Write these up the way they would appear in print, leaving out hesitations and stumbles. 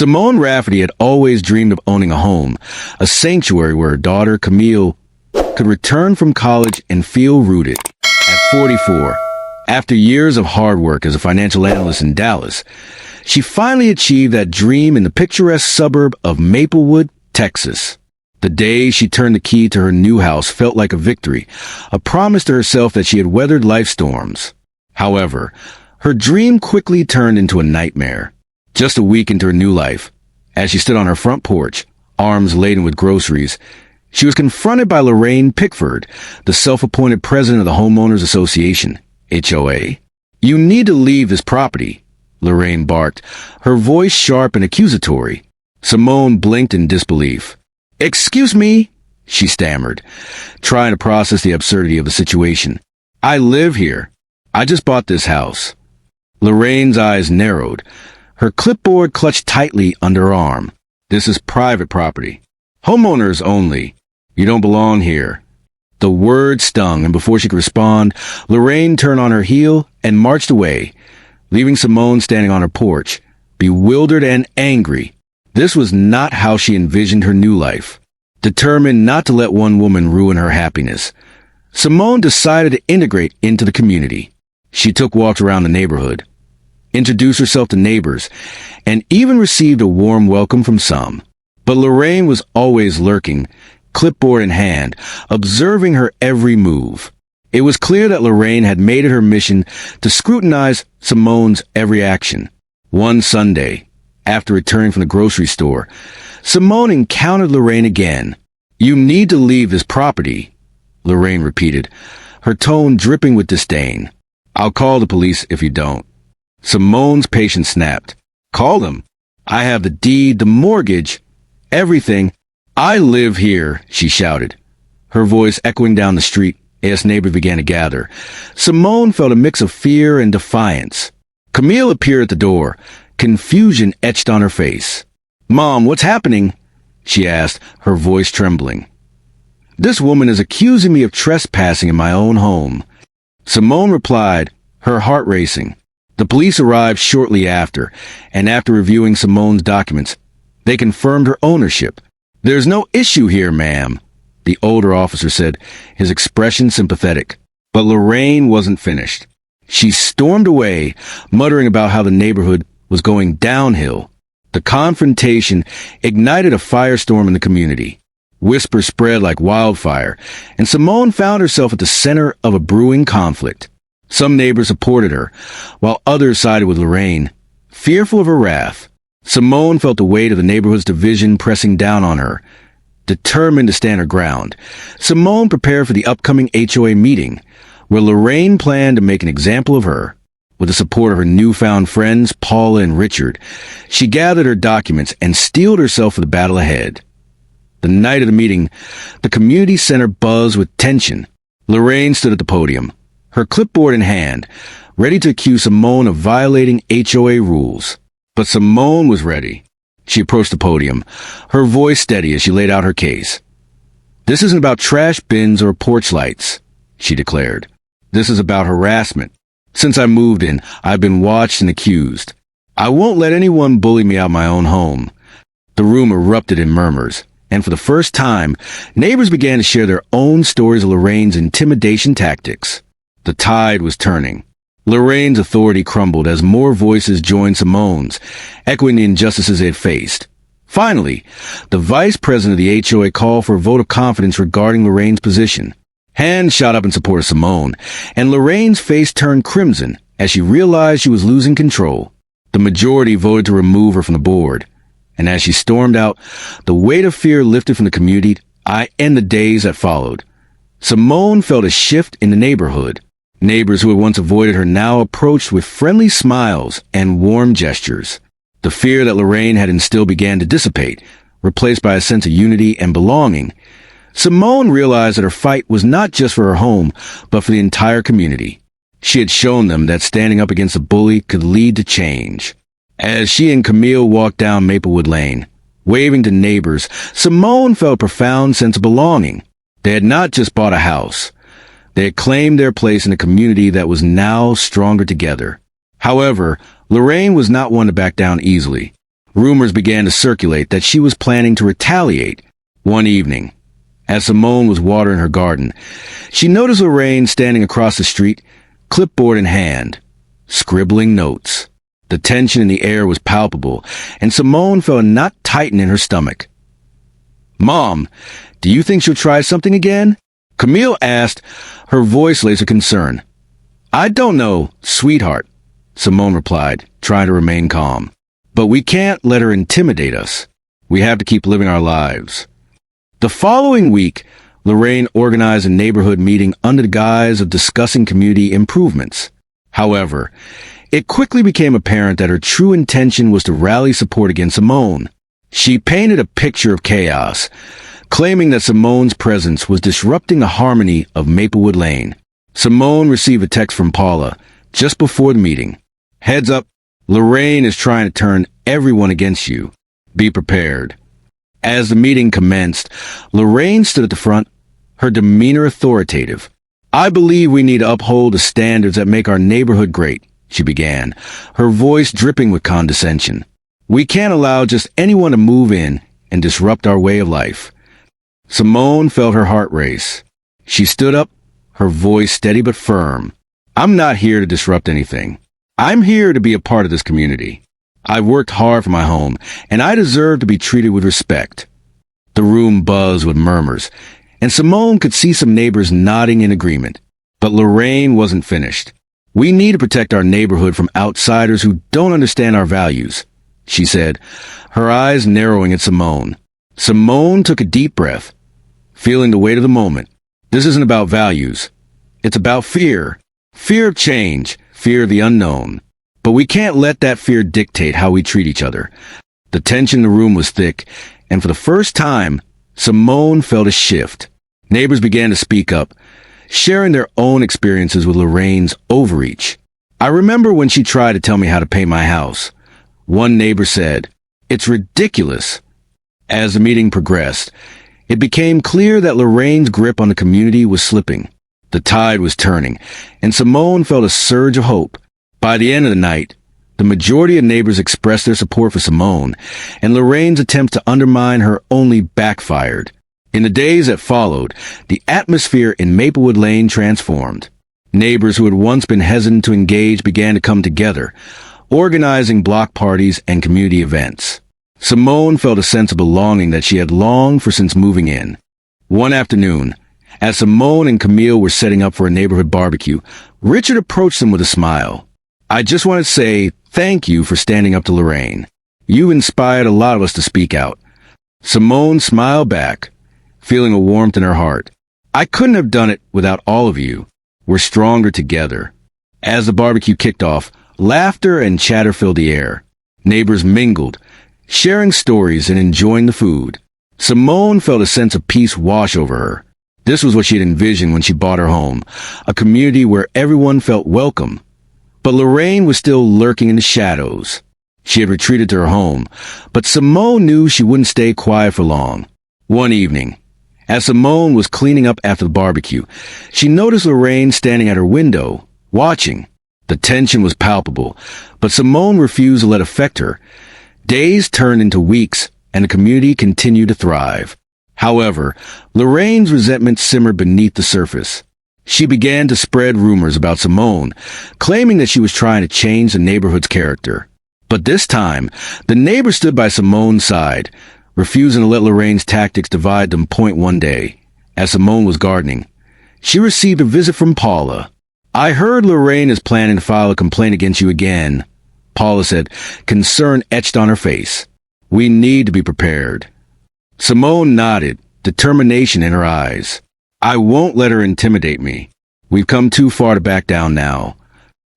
Simone Rafferty had always dreamed of owning a home, a sanctuary where her daughter, Camille, could return from college and feel rooted. At 44, after years of hard work as a financial analyst in Dallas, she finally achieved that dream in the picturesque suburb of Maplewood, Texas. The day she turned the key to her new house felt like a victory, a promise to herself that she had weathered life's storms. However, her dream quickly turned into a nightmare. Just a week into her new life, as she stood on her front porch, arms laden with groceries, she was confronted by Lorraine Pickford, the self-appointed president of the Homeowners Association, HOA. "You need to leave this property," Lorraine barked, her voice sharp and accusatory. Simone blinked in disbelief. "Excuse me," she stammered, trying to process the absurdity of the situation. "I live here. I just bought this house." Lorraine's eyes narrowed, her clipboard clutched tightly under her arm. "This is private property. Homeowners only. You don't belong here." The word stung, and before she could respond, Lorraine turned on her heel and marched away, leaving Simone standing on her porch, bewildered and angry. This was not how she envisioned her new life. Determined not to let one woman ruin her happiness, Simone decided to integrate into the community. She took walks around the neighborhood, introduced herself to neighbors, and even received a warm welcome from some. But Lorraine was always lurking, clipboard in hand, observing her every move. It was clear that Lorraine had made it her mission to scrutinize Simone's every action. One Sunday, after returning from the grocery store, Simone encountered Lorraine again. "You need to leave this property," Lorraine repeated, her tone dripping with disdain. "I'll call the police if you don't." Simone's patience snapped. "Call them. I have the deed, the mortgage, everything. I live here," she shouted, her voice echoing down the street as neighbors began to gather. Simone felt a mix of fear and defiance. Camille appeared at the door, confusion etched on her face. "Mom, what's happening?" she asked, her voice trembling. "This woman is accusing me of trespassing in my own home." Simone replied, her heart racing. The police arrived shortly after, and after reviewing Simone's documents, they confirmed her ownership. "There's no issue here, ma'am," the older officer said, his expression sympathetic. But Lorraine wasn't finished. She stormed away, muttering about how the neighborhood was going downhill. The confrontation ignited a firestorm in the community. Whispers spread like wildfire, and Simone found herself at the center of a brewing conflict. Some neighbors supported her, while others sided with Lorraine. Fearful of her wrath, Simone felt the weight of the neighborhood's division pressing down on her. Determined to stand her ground, Simone prepared for the upcoming HOA meeting, where Lorraine planned to make an example of her. With the support of her newfound friends, Paula and Richard, she gathered her documents and steeled herself for the battle ahead. The night of the meeting, the community center buzzed with tension. Lorraine stood at the podium, her clipboard in hand, ready to accuse Simone of violating HOA rules. But Simone was ready. She approached the podium, her voice steady as she laid out her case. "This isn't about trash bins or porch lights," she declared. "This is about harassment. Since I moved in, I've been watched and accused. I won't let anyone bully me out of my own home." The room erupted in murmurs, and for the first time, neighbors began to share their own stories of Lorraine's intimidation tactics. The tide was turning. Lorraine's authority crumbled as more voices joined Simone's, echoing the injustices they had faced. Finally, the vice president of the HOA called for a vote of confidence regarding Lorraine's position. Hands shot up in support of Simone, and Lorraine's face turned crimson as she realized she was losing control. The majority voted to remove her from the board, and as she stormed out, the weight of fear lifted from the community and the days that followed. Simone felt a shift in the neighborhood. Neighbors who had once avoided her now approached with friendly smiles and warm gestures. The fear that Lorraine had instilled began to dissipate, replaced by a sense of unity and belonging. Simone realized that her fight was not just for her home, but for the entire community. She had shown them that standing up against a bully could lead to change. As she and Camille walked down Maplewood Lane, waving to neighbors, Simone felt a profound sense of belonging. They had not just bought a house. They had claimed their place in a community that was now stronger together. However, Lorraine was not one to back down easily. Rumors began to circulate that she was planning to retaliate. One evening, as Simone was watering her garden, she noticed Lorraine standing across the street, clipboard in hand, scribbling notes. The tension in the air was palpable, and Simone felt a knot tighten in her stomach. "Mom, do you think she'll try something again?" Camille asked, her voice lace of concern. "I don't know, sweetheart," Simone replied, trying to remain calm. "But we can't let her intimidate us. We have to keep living our lives." The following week, Lorraine organized a neighborhood meeting under the guise of discussing community improvements. However, it quickly became apparent that her true intention was to rally support against Simone. She painted a picture of chaos, claiming that Simone's presence was disrupting the harmony of Maplewood Lane. Simone received a text from Paula just before the meeting. "Heads up, Lorraine is trying to turn everyone against you. Be prepared." As the meeting commenced, Lorraine stood at the front, her demeanor authoritative. "I believe we need to uphold the standards that make our neighborhood great," she began, her voice dripping with condescension. "We can't allow just anyone to move in and disrupt our way of life." Simone felt her heart race. She stood up, her voice steady but firm. "I'm not here to disrupt anything. I'm here to be a part of this community. I've worked hard for my home, and I deserve to be treated with respect." The room buzzed with murmurs, and Simone could see some neighbors nodding in agreement. But Lorraine wasn't finished. "We need to protect our neighborhood from outsiders who don't understand our values," she said, her eyes narrowing at Simone. Simone took a deep breath, feeling the weight of the moment. This isn't about values. It's about fear. Fear of change, fear of the unknown. But we can't let that fear dictate how we treat each other. The tension in the room was thick, and for the first time, Simone felt a shift. Neighbors began to speak up, sharing their own experiences with Lorraine's overreach. "I remember when she tried to tell me how to paint my house," one neighbor said. "It's ridiculous." As the meeting progressed, it became clear that Lorraine's grip on the community was slipping. The tide was turning, and Simone felt a surge of hope. By the end of the night, the majority of neighbors expressed their support for Simone, and Lorraine's attempts to undermine her only backfired. In the days that followed, the atmosphere in Maplewood Lane transformed. Neighbors who had once been hesitant to engage began to come together, organizing block parties and community events. Simone felt a sense of belonging that she had longed for since moving in. One afternoon, as Simone and Camille were setting up for a neighborhood barbecue, Richard approached them with a smile. "I just want to say thank you for standing up to Lorraine. You inspired a lot of us to speak out." Simone smiled back, feeling a warmth in her heart. "I couldn't have done it without all of you. We're stronger together." As the barbecue kicked off, laughter and chatter filled the air. Neighbors mingled, sharing stories and enjoying the food. Simone felt a sense of peace wash over her. This was what she had envisioned when she bought her home, a community where everyone felt welcome. But Lorraine was still lurking in the shadows. She had retreated to her home, but Simone knew she wouldn't stay quiet for long. One evening, as Simone was cleaning up after the barbecue, she noticed Lorraine standing at her window, watching. The tension was palpable, but Simone refused to let it affect her. Days turned into weeks, and the community continued to thrive. However, Lorraine's resentment simmered beneath the surface. She began to spread rumors about Simone, claiming that she was trying to change the neighborhood's character. But this time, the neighbors stood by Simone's side, refusing to let Lorraine's tactics divide them. One day, as Simone was gardening, she received a visit from Paula. "I heard Lorraine is planning to file a complaint against you again," Paula said, concern etched on her face. "We need to be prepared." Simone nodded, determination in her eyes. "I won't let her intimidate me. We've come too far to back down now."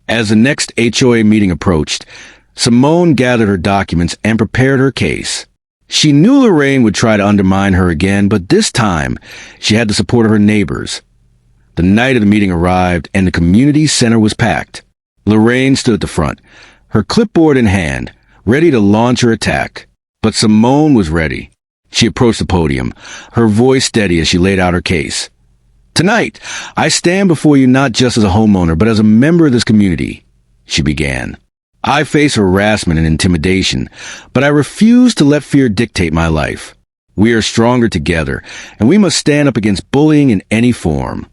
As the next HOA meeting approached, Simone gathered her documents and prepared her case. She knew Lorraine would try to undermine her again, but this time, she had the support of her neighbors. The night of the meeting arrived, and the community center was packed. Lorraine stood at the front, her clipboard in hand, ready to launch her attack. But Simone was ready. She approached the podium, her voice steady as she laid out her case. "Tonight, I stand before you not just as a homeowner, but as a member of this community," she began. I face harassment and intimidation, but I refuse to let fear dictate my life. We are stronger together, and we must stand up against bullying in any form."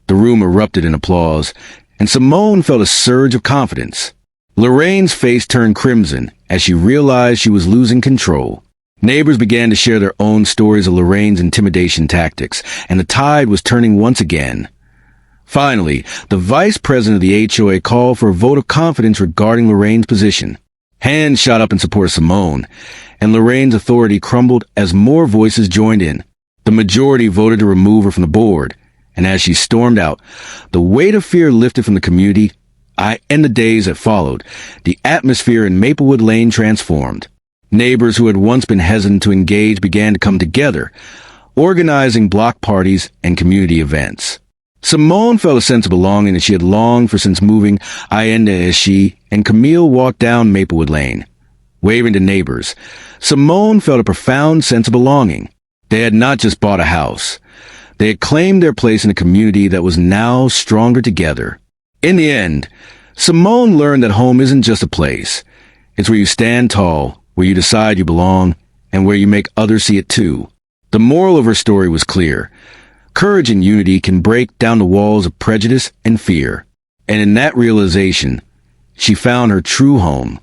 The room erupted in applause, and Simone felt a surge of confidence. Lorraine's face turned crimson as she realized she was losing control. Neighbors began to share their own stories of Lorraine's intimidation tactics, and the tide was turning once again. Finally, the vice president of the HOA called for a vote of confidence regarding Lorraine's position. Hands shot up in support of Simone, and Lorraine's authority crumbled as more voices joined in. The majority voted to remove her from the board, and as she stormed out, the weight of fear lifted from the community. In the days that followed, the atmosphere in Maplewood Lane transformed. Neighbors who had once been hesitant to engage began to come together, organizing block parties and community events. Simone felt a sense of belonging that she had longed for since moving as she and Camille walked down Maplewood Lane. Waving to neighbors, Simone felt a profound sense of belonging. They had not just bought a house. They had claimed their place in a community that was now stronger together. In the end, Simone learned that home isn't just a place. It's where you stand tall, where you decide you belong, and where you make others see it too. The moral of her story was clear. Courage and unity can break down the walls of prejudice and fear. And in that realization, she found her true home.